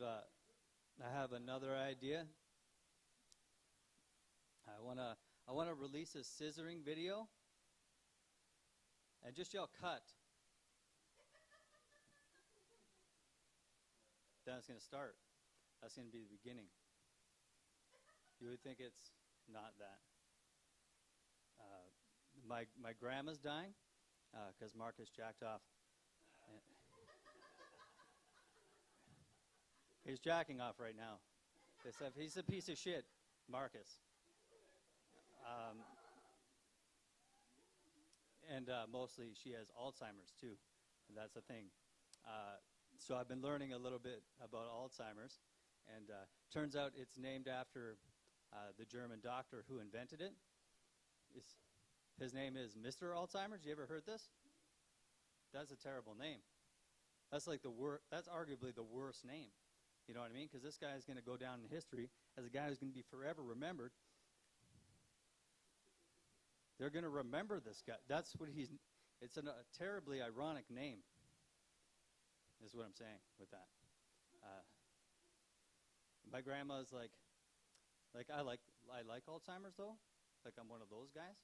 I have another idea. I wanna release a scissoring video, and just yell cut. Then it's gonna start. That's gonna be the beginning. You would think it's not that. My grandma's dying because Marcus jacked off. He's jacking off right now. He's a piece of shit, Marcus. And mostly she has Alzheimer's too. And that's the thing. So I've been learning a little bit about Alzheimer's, and turns out it's named after the German doctor who invented it. His name is Mr. Alzheimer's. You ever heard this? That's a terrible name. That's like that's arguably the worst name. You know what I mean? Because this guy is going to go down in history as a guy who's going to be forever remembered. They're going to remember this guy. That's what it's a terribly ironic name, is what I'm saying with that. My grandma's like I like Alzheimer's though. Like I'm one of those guys.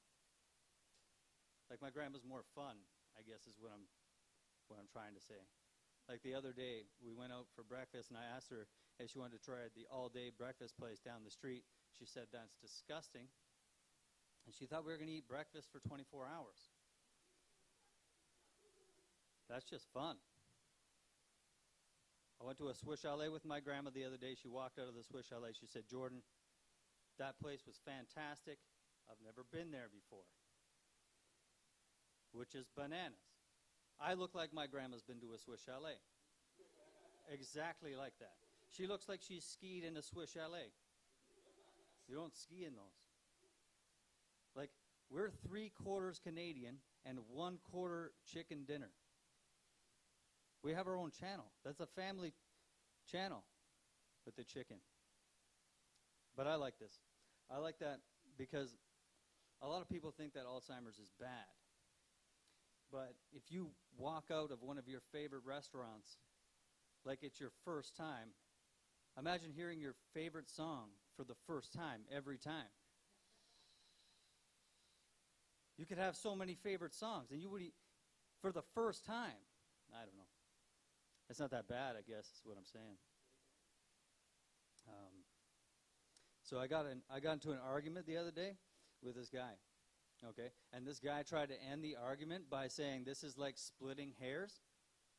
Like my grandma's more fun, I guess, is what I'm trying to say. Like the other day, we went out for breakfast, and I asked her if she wanted to try the all-day breakfast place down the street. She said that's disgusting, and she thought we were going to eat breakfast for 24 hours. That's just fun. I went to a Swiss Chalet with my grandma the other day. She walked out of the Swiss Chalet. She said, "Jordan, that place was fantastic. I've never been there before." Which is bananas. I look like my grandma's been to a Swiss Chalet. Exactly like that. She looks like she's skied in a Swiss Chalet. You don't ski in those. Like, we're 3/4 Canadian and 1/4 chicken dinner. We have our own channel. That's a family channel with the chicken. But I like this. I like that because a lot of people think that Alzheimer's is bad. But if you walk out of one of your favorite restaurants, like it's your first time, imagine hearing your favorite song for the first time every time. You could have so many favorite songs, and you would, for the first time, I don't know. It's not that bad, I guess, is what I'm saying. So I got into an argument the other day with this guy. Okay, and this guy tried to end the argument by saying this is like splitting hairs.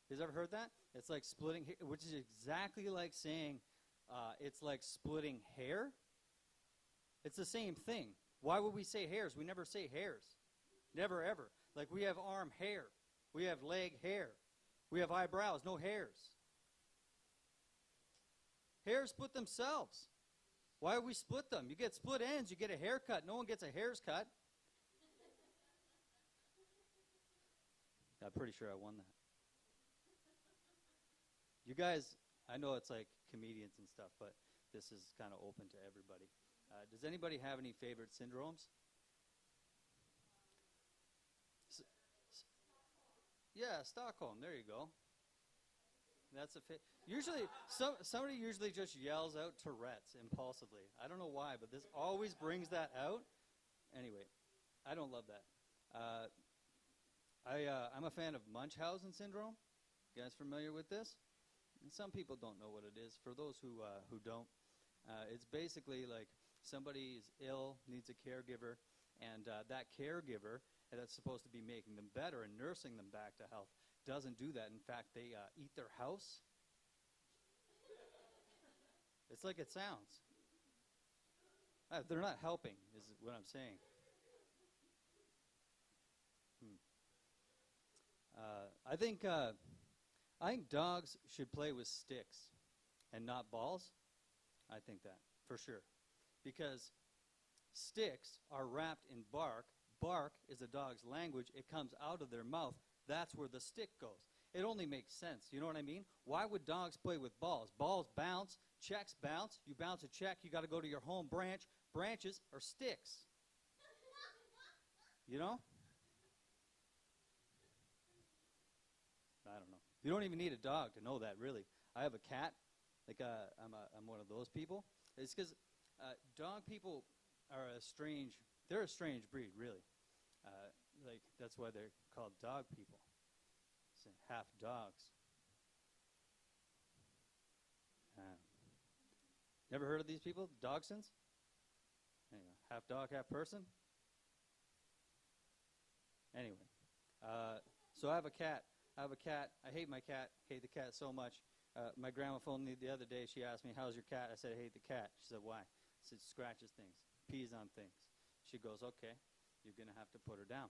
Has ever heard that? It's like splitting, which is exactly like saying it's like splitting hair. It's the same thing. Why would we say hairs? We never say hairs. Never, ever. Like we have arm hair. We have leg hair. We have eyebrows, no hairs. Hairs split themselves. Why would we split them? You get split ends, you get a haircut. No one gets a hair's cut. I'm pretty sure I won that. You guys, I know it's like comedians and stuff, but this is kind of open to everybody. Does anybody have any favorite syndromes? Yeah, Stockholm. There you go. That's usually somebody usually just yells out Tourette's impulsively. I don't know why, but this always brings that out. Anyway, I don't love that. I'm a fan of Munchausen syndrome. You guys familiar with this? And some people don't know what it is. For those who don't, it's basically like somebody is ill, needs a caregiver, and that caregiver that's supposed to be making them better and nursing them back to health doesn't do that. In fact, they eat their house. It's like it sounds. They're not helping, is what I'm saying. I think dogs should play with sticks and not balls. I think that, for sure. Because sticks are wrapped in bark. Bark is a dog's language. It comes out of their mouth. That's where the stick goes. It only makes sense. You know what I mean? Why would dogs play with balls? Balls bounce. Checks bounce. You bounce a check, you got to go to your home branch. Branches are sticks. You know? I don't know. You don't even need a dog to know that, really. I have a cat, Like I'm one of those people. It's because dog people are they're a strange breed, really. Like that's why they're called dog people. So half dogs. Never heard of these people? Dogsons? Anyway, half dog, half person. Anyway, so I have a cat. I hate my cat. Hate the cat so much. My grandma phoned me the other day. She asked me, "How's your cat?" I said, "I hate the cat." She said, "Why?" I said, "Scratches things, pees on things." She goes, "Okay, you're gonna have to put her down."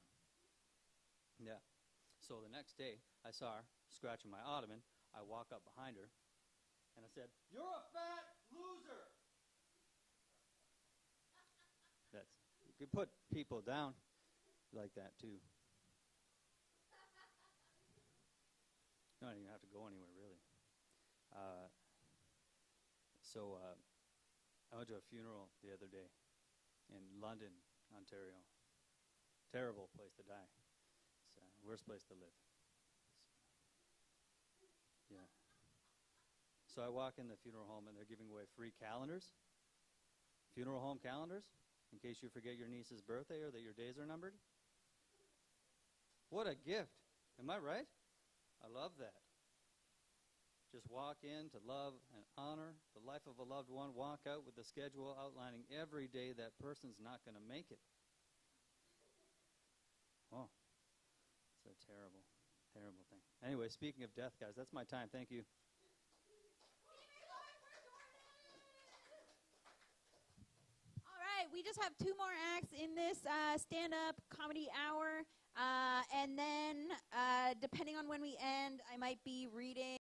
Yeah. So the next day, I saw her scratching my ottoman. I walk up behind her, and I said, "You're a fat loser." You can put people down like that too. You don't even have to go anywhere, really. So I went to a funeral the other day in London, Ontario. Terrible place to die. It's the worst place to live. Yeah. So I walk in the funeral home, and they're giving away free calendars, funeral home calendars, in case you forget your niece's birthday or that your days are numbered. What a gift. Am I right? I love that. Just walk in to love and honor the life of a loved one. Walk out with the schedule outlining every day that person's not going to make it. Oh, it's a terrible, terrible thing. Anyway, speaking of death, guys, that's my time. Thank you. All right, we just have 2 more acts in this stand-up comedy hour. And then, depending on when we end, I might be reading